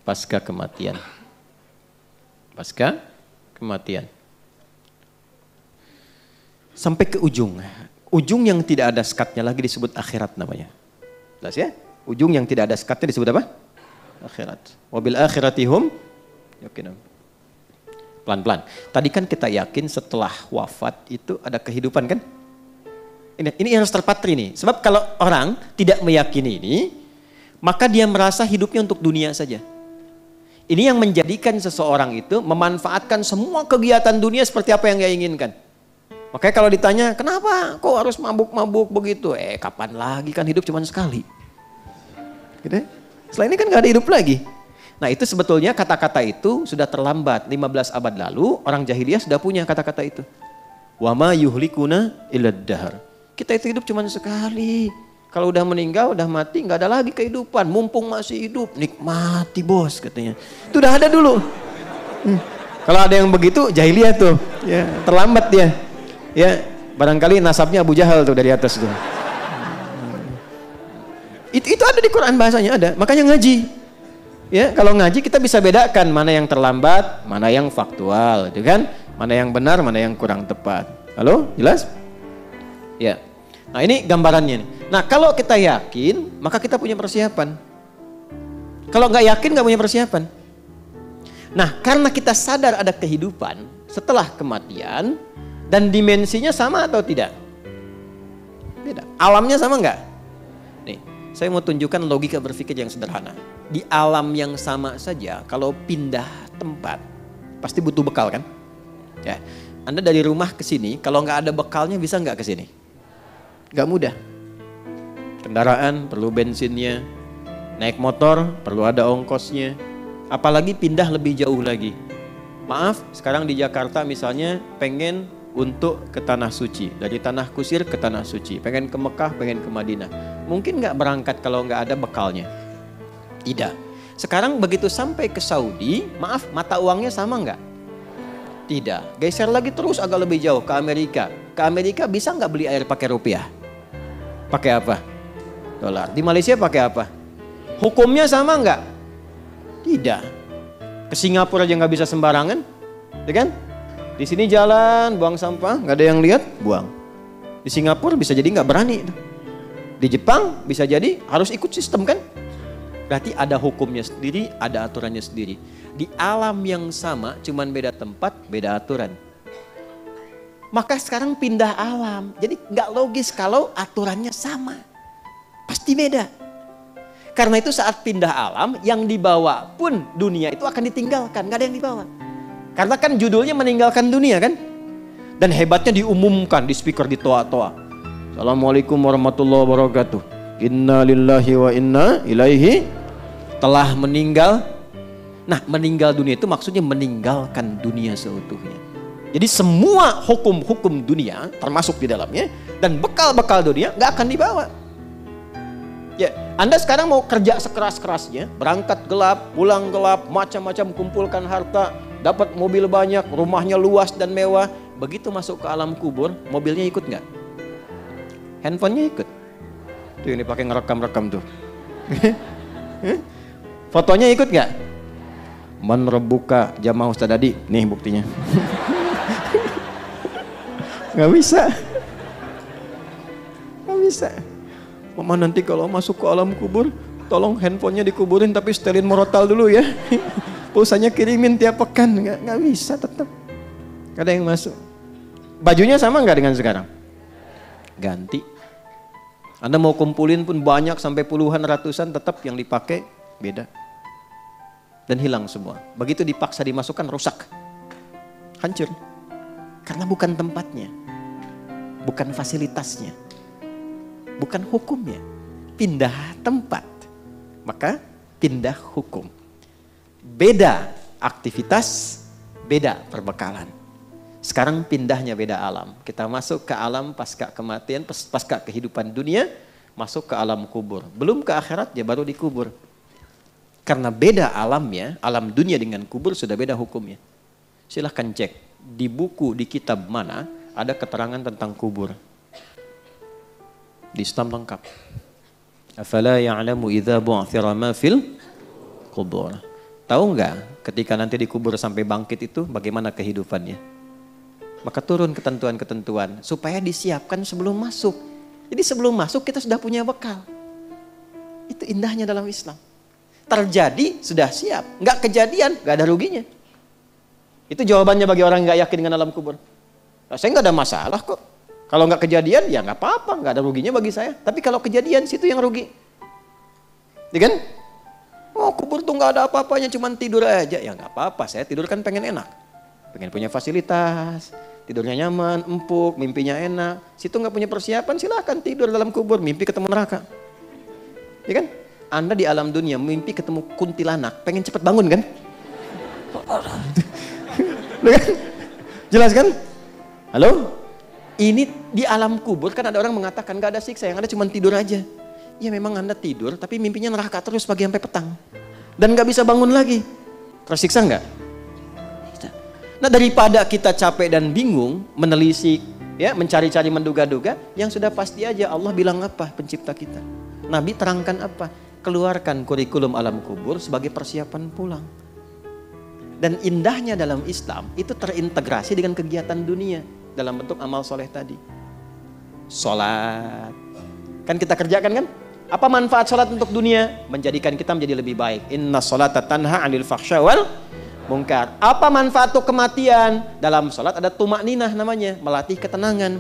pasca kematian. Pasca kematian. Sampai ke ujung. Ujung yang tidak ada sekatnya lagi disebut akhirat namanya. Jelas ya? Ujung yang tidak ada sekatnya disebut apa? Akhirat. Wabil akhiratihum yakinun. Pelan-pelan. Tadi kan kita yakin setelah wafat itu ada kehidupan kan? Ini harus terpatri nih. Sebab kalau orang tidak meyakini ini, maka dia merasa hidupnya untuk dunia saja. Ini yang menjadikan seseorang itu memanfaatkan semua kegiatan dunia seperti apa yang dia inginkan. Makanya kalau ditanya, kenapa kok harus mabuk-mabuk begitu? Kapan lagi, kan hidup cuma sekali. Gitu? Setelah ini kan gak ada hidup lagi. Nah itu sebetulnya kata-kata itu sudah terlambat. 15 abad lalu orang jahiliyah sudah punya kata-kata itu. Wa ma yuhlikuna illad dahr. Kita itu hidup cuma sekali. Kalau udah meninggal, udah mati, gak ada lagi kehidupan. Mumpung masih hidup, nikmati bos katanya. Itu udah ada dulu. Kalau ada yang begitu, jahiliyah tuh. Ya, terlambat dia. Ya, barangkali nasabnya Abu Jahal tuh dari atas tuh. Itu ada di Quran, bahasanya ada. Makanya ngaji. Ya, kalau ngaji kita bisa bedakan mana yang terlambat, mana yang faktual, gitu kan? Mana yang benar, mana yang kurang tepat. Halo, jelas? Ya. Nah, ini gambarannya nih. Nah, kalau kita yakin, maka kita punya persiapan. Kalau nggak yakin, nggak punya persiapan. Nah, karena kita sadar ada kehidupan setelah kematian, dan dimensinya sama atau tidak? Beda. Alamnya sama nggak? Nih, saya mau tunjukkan logika berpikir yang sederhana. Di alam yang sama saja, kalau pindah tempat, pasti butuh bekal kan? Ya, Anda dari rumah ke sini, kalau nggak ada bekalnya bisa nggak ke sini? Nggak mudah. Kendaraan perlu bensinnya, naik motor perlu ada ongkosnya, apalagi pindah lebih jauh lagi. Maaf, sekarang di Jakarta misalnya pengen untuk ke Tanah Suci, dari Tanah Kusir ke Tanah Suci, pengen ke Mekah, pengen ke Madinah. Mungkin nggak berangkat kalau nggak ada bekalnya? Tidak. Sekarang begitu sampai ke Saudi, maaf, mata uangnya sama nggak? Tidak. Geser lagi terus agak lebih jauh ke Amerika. Ke Amerika bisa nggak beli air pakai rupiah? Pakai apa? Dolar. Di Malaysia pakai apa? Hukumnya sama nggak? Tidak. Ke Singapura aja nggak bisa sembarangan, ya kan? Di sini jalan, buang sampah, nggak ada yang lihat, buang. Di Singapura bisa jadi nggak berani. Di Jepang bisa jadi harus ikut sistem kan? Berarti ada hukumnya sendiri, ada aturannya sendiri. Di alam yang sama, cuman beda tempat, beda aturan. Maka sekarang pindah alam. Jadi nggak logis kalau aturannya sama. Pasti beda. Karena itu saat pindah alam, yang dibawa pun dunia itu akan ditinggalkan. Nggak ada yang dibawa. Karena kan judulnya meninggalkan dunia kan. Dan hebatnya diumumkan di speaker di toa-toa. Assalamualaikum warahmatullahi wabarakatuh. Inna lillahi wa inna ilaihi. Telah meninggal. Nah, meninggal dunia itu maksudnya meninggalkan dunia seutuhnya. Jadi semua hukum-hukum dunia termasuk di dalamnya, dan bekal-bekal dunia gak akan dibawa. Ya, Anda sekarang mau kerja sekeras-kerasnya, berangkat gelap, pulang gelap, macam-macam kumpulkan harta, dapat mobil banyak, rumahnya luas dan mewah. Begitu masuk ke alam kubur, mobilnya ikut gak? Handphonenya ikut. Tuh yang dipakai ngerekam-rekam tuh. Fotonya ikut gak? Man rebuka jamaah Ustaz Dadi. Nih buktinya. Gak bisa. Gak bisa. Mama nanti kalau masuk ke alam kubur, tolong handphonenya dikuburin tapi setelin morotal dulu ya. Pulsanya kirimin tiap pekan. Gak bisa tetap. Gak ada yang masuk. Bajunya sama gak dengan sekarang? Ganti. Anda mau kumpulin pun banyak sampai puluhan ratusan, tetap yang dipakai beda. Dan hilang semua. Begitu dipaksa dimasukkan, rusak. Hancur. Karena bukan tempatnya. Bukan fasilitasnya. Bukan hukumnya. Pindah tempat. Maka pindah hukum. Beda aktivitas, beda perbekalan. Sekarang pindahnya beda alam. Kita masuk ke alam pasca kematian, pasca kehidupan dunia, masuk ke alam kubur. Belum ke akhirat, dia baru dikubur. Karena beda alamnya, alam dunia dengan kubur sudah beda hukumnya. Silahkan cek di buku, di kitab mana ada keterangan tentang kubur. Di Islam lengkap. Afala ya'lamu idza bu'thira ma fil kubur. Tahu nggak ketika nanti dikubur sampai bangkit itu bagaimana kehidupannya? Maka turun ketentuan-ketentuan supaya disiapkan sebelum masuk. Jadi sebelum masuk kita sudah punya bekal. Itu indahnya dalam Islam. Terjadi sudah siap, nggak kejadian nggak ada ruginya. Itu jawabannya bagi orang yang nggak yakin dengan alam kubur. Nah, saya nggak ada masalah kok. Kalau nggak kejadian ya nggak apa-apa, nggak ada ruginya bagi saya. Tapi kalau kejadian situ yang rugi, ya kan? Oh kubur tuh nggak ada apa-apanya, cuman tidur aja. Ya nggak apa-apa, saya tidur kan pengen enak. Pengen punya fasilitas, tidurnya nyaman, empuk, mimpinya enak. Situ nggak punya persiapan, silahkan tidur dalam kubur, mimpi ketemu neraka. Ya kan? Anda di alam dunia mimpi ketemu kuntilanak, pengen cepet bangun kan? Jelas kan? Halo? Ini di alam kubur kan ada orang mengatakan nggak ada siksa, yang ada cuma tidur aja. Ya memang Anda tidur, tapi mimpinya neraka terus pagi sampai petang. Dan gak bisa bangun lagi. Tersiksa nggak? Nah daripada kita capek dan bingung, menelisik, ya, mencari-cari menduga-duga, yang sudah pasti aja Allah bilang apa pencipta kita. Nabi terangkan apa? Keluarkan kurikulum alam kubur sebagai persiapan pulang. Dan indahnya dalam Islam, itu terintegrasi dengan kegiatan dunia dalam bentuk amal soleh tadi. Sholat. Kan kita kerjakan kan? Apa manfaat sholat untuk dunia? Menjadikan kita menjadi lebih baik. Inna sholata tanha 'anil fahsya wal munkar. Apa manfaat untuk kematian? Dalam sholat ada tumakninah namanya, melatih ketenangan.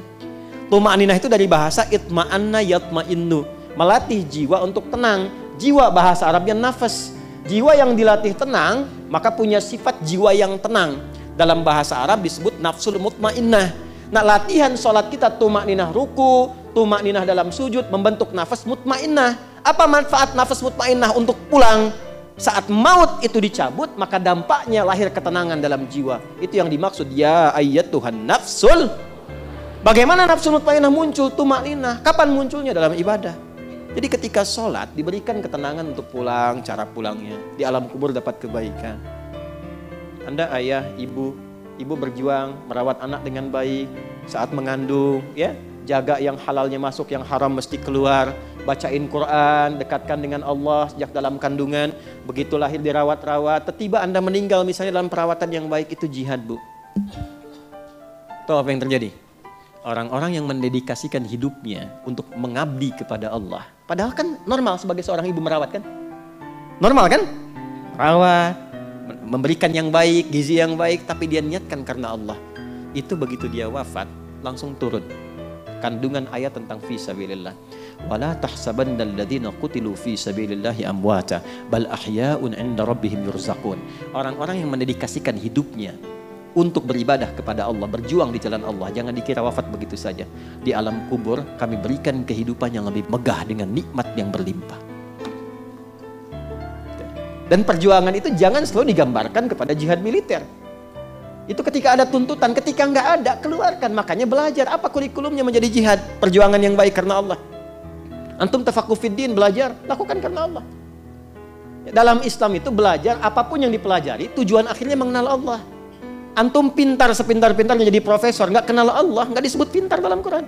Tumakninah itu dari bahasa itma'anna yatma'innu, melatih jiwa untuk tenang. Jiwa bahasa Arabnya nafas. Jiwa yang dilatih tenang, maka punya sifat jiwa yang tenang. Dalam bahasa Arab disebut nafsul mutmainnah. Nah latihan sholat kita tumakninah ruku, tumakninah dalam sujud, membentuk nafas mutmainnah. Apa manfaat nafas mutmainnah untuk pulang? Saat maut itu dicabut, maka dampaknya lahir ketenangan dalam jiwa. Itu yang dimaksud ya ayyatuhan nafsul. Bagaimana nafsul mutmainnah muncul? Tumakninah. Kapan munculnya? Dalam ibadah. Jadi ketika sholat diberikan ketenangan untuk pulang, cara pulangnya. Di alam kubur dapat kebaikan. Anda ayah, ibu berjuang merawat anak dengan baik saat mengandung, ya, jaga yang halalnya masuk, yang haram mesti keluar, bacain Quran, dekatkan dengan Allah sejak dalam kandungan, begitu lahir dirawat-rawat, tiba Anda meninggal misalnya dalam perawatan yang baik, itu jihad, Bu. Tahu apa yang terjadi? Orang-orang yang mendedikasikan hidupnya untuk mengabdi kepada Allah, padahal kan normal sebagai seorang ibu merawat kan? Normal kan? Rawat, memberikan yang baik, gizi yang baik, tapi dia niatkan karena Allah. Itu begitu dia wafat, langsung turun kandungan ayat tentang fi sabilillah. Wala tahsabannal ladzina qutilu fi sabilillahi amwata bal ahya'un 'inda rabbihim yurzaqun. Orang-orang yang mendedikasikan hidupnya untuk beribadah kepada Allah, berjuang di jalan Allah, jangan dikira wafat begitu saja. Di alam kubur kami berikan kehidupan yang lebih megah dengan nikmat yang berlimpah. Dan perjuangan itu jangan selalu digambarkan kepada jihad militer. Itu ketika ada tuntutan, ketika nggak ada, keluarkan. Makanya belajar, apa kurikulumnya menjadi jihad, perjuangan yang baik karena Allah. Antum tafaqquh fiddin, belajar, lakukan karena Allah. Dalam Islam itu belajar, apapun yang dipelajari, tujuan akhirnya mengenal Allah. Antum pintar sepintar-pintarnya jadi profesor, nggak kenal Allah, nggak disebut pintar dalam Quran.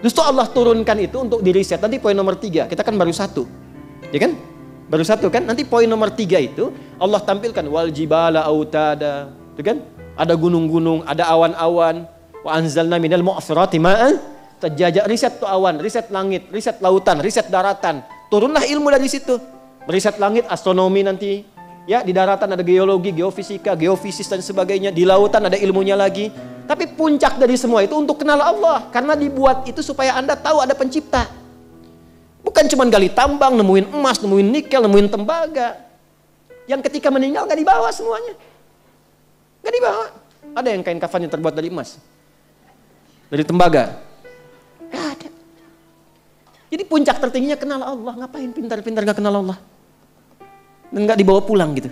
Justru Allah turunkan itu untuk diriset. Nanti poin nomor 3, kita kan baru 1, ya kan? Baru 1 kan? Nanti poin nomor 3 itu Allah tampilkan wal jibala autada, itu kan? Ada gunung-gunung, ada awan-awan. Wa anzalna minal mu'sirati ma'an tajajja. Riset tuh awan, riset langit, riset lautan, riset daratan. Turunlah ilmu dari situ. Riset langit, astronomi nanti. Ya, di daratan ada geologi, geofisika, geofisis dan sebagainya. Di lautan ada ilmunya lagi. Tapi puncak dari semua itu untuk kenal Allah. Karena dibuat itu supaya Anda tahu ada pencipta. Bukan cuma gali tambang, nemuin emas, nemuin nikel, nemuin tembaga. Yang ketika meninggal gak dibawa semuanya. Gak dibawa. Ada yang kain kafannya terbuat dari emas, dari tembaga. Gak ada. Jadi puncak tertingginya kenal Allah. Ngapain pintar-pintar gak kenal Allah? Dan gak dibawa pulang gitu.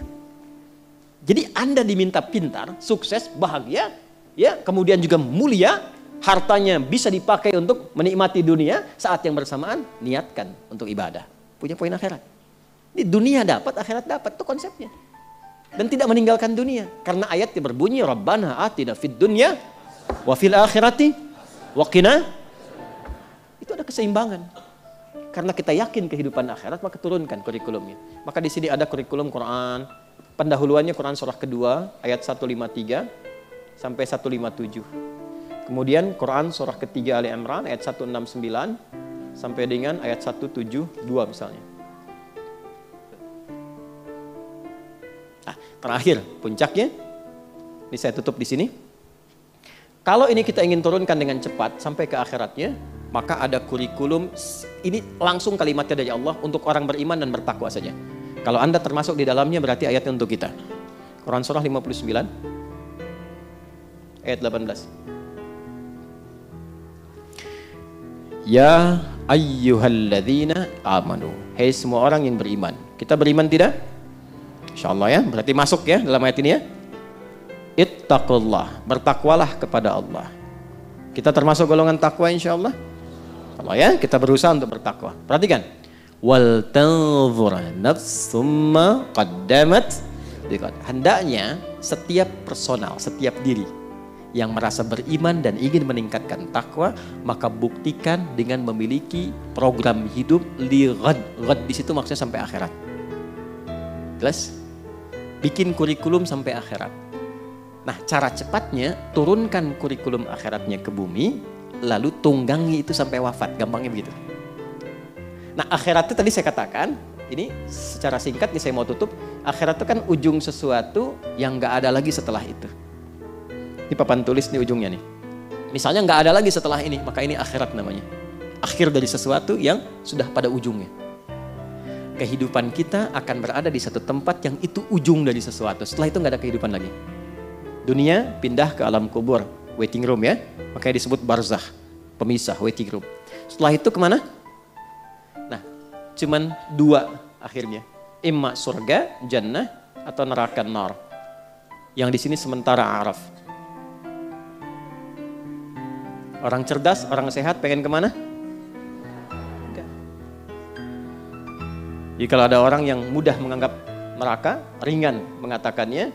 Jadi Anda diminta pintar, sukses, bahagia, ya, kemudian juga mulia, hartanya bisa dipakai untuk menikmati dunia, saat yang bersamaan niatkan untuk ibadah. Punya poin akhirat. Di dunia dapat, akhirat dapat, itu konsepnya. Dan tidak meninggalkan dunia. Karena ayatnya berbunyi Rabbana atina fid dunya wa fil akhirati wa qina. Itu ada keseimbangan. Karena kita yakin kehidupan akhirat, maka turunkan kurikulumnya. Maka di sini ada kurikulum Quran, pendahuluannya Quran surah kedua ayat 153 sampai 157. Kemudian Quran surah ketiga Ali Imran ayat 169 sampai dengan ayat 172 misalnya. Nah, terakhir puncaknya, ini saya tutup di sini. Kalau ini kita ingin turunkan dengan cepat sampai ke akhiratnya, maka ada kurikulum, ini langsung kalimatnya dari Allah untuk orang beriman dan bertakwa saja. Kalau Anda termasuk di dalamnya berarti ayatnya untuk kita. Quran surah 59 ayat 18. Ya ayyuhalladzina amanu. Hei semua orang yang beriman. Kita beriman tidak? Insyaallah ya, berarti masuk ya dalam ayat ini ya. Ittaqullah, bertakwalah kepada Allah. Kita termasuk golongan takwa insyaallah. Kalau ya, kita berusaha untuk bertakwa. Perhatikan. Wal tanzur nafsum ma qaddamat. Hendaknya setiap personal, setiap diri yang merasa beriman dan ingin meningkatkan takwa, maka buktikan dengan memiliki program hidup li ghad. Ghad di situ maksudnya sampai akhirat. Jelas? Bikin kurikulum sampai akhirat. Nah, cara cepatnya turunkan kurikulum akhiratnya ke bumi, lalu tunggangi itu sampai wafat, gampangnya begitu. Nah, akhirat itu tadi saya katakan, ini secara singkat nih saya mau tutup, akhirat itu kan ujung sesuatu yang nggak ada lagi setelah itu. Ini papan tulis nih ujungnya nih. Misalnya nggak ada lagi setelah ini, maka ini akhirat namanya. Akhir dari sesuatu yang sudah pada ujungnya. Kehidupan kita akan berada di satu tempat yang itu ujung dari sesuatu. Setelah itu nggak ada kehidupan lagi. Dunia pindah ke alam kubur, waiting room ya. Makanya disebut barzakh, pemisah, waiting room. Setelah itu kemana? Nah, cuman dua akhirnya. Imma surga, jannah, atau neraka nar. Yang di sini sementara araf. Orang cerdas, orang sehat pengen kemana? Enggak. Jadi kalau ada orang yang mudah menganggap neraka, ringan mengatakannya,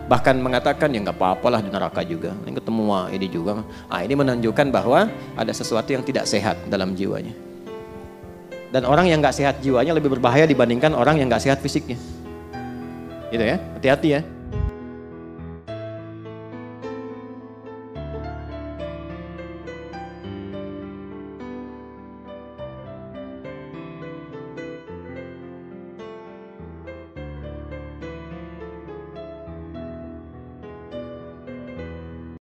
bahkan mengatakan ya nggak apa-apalah di neraka juga, ini ketemu ini juga. Ini menunjukkan bahwa ada sesuatu yang tidak sehat dalam jiwanya. Dan orang yang nggak sehat jiwanya lebih berbahaya dibandingkan orang yang nggak sehat fisiknya. Gitu ya, hati-hati ya.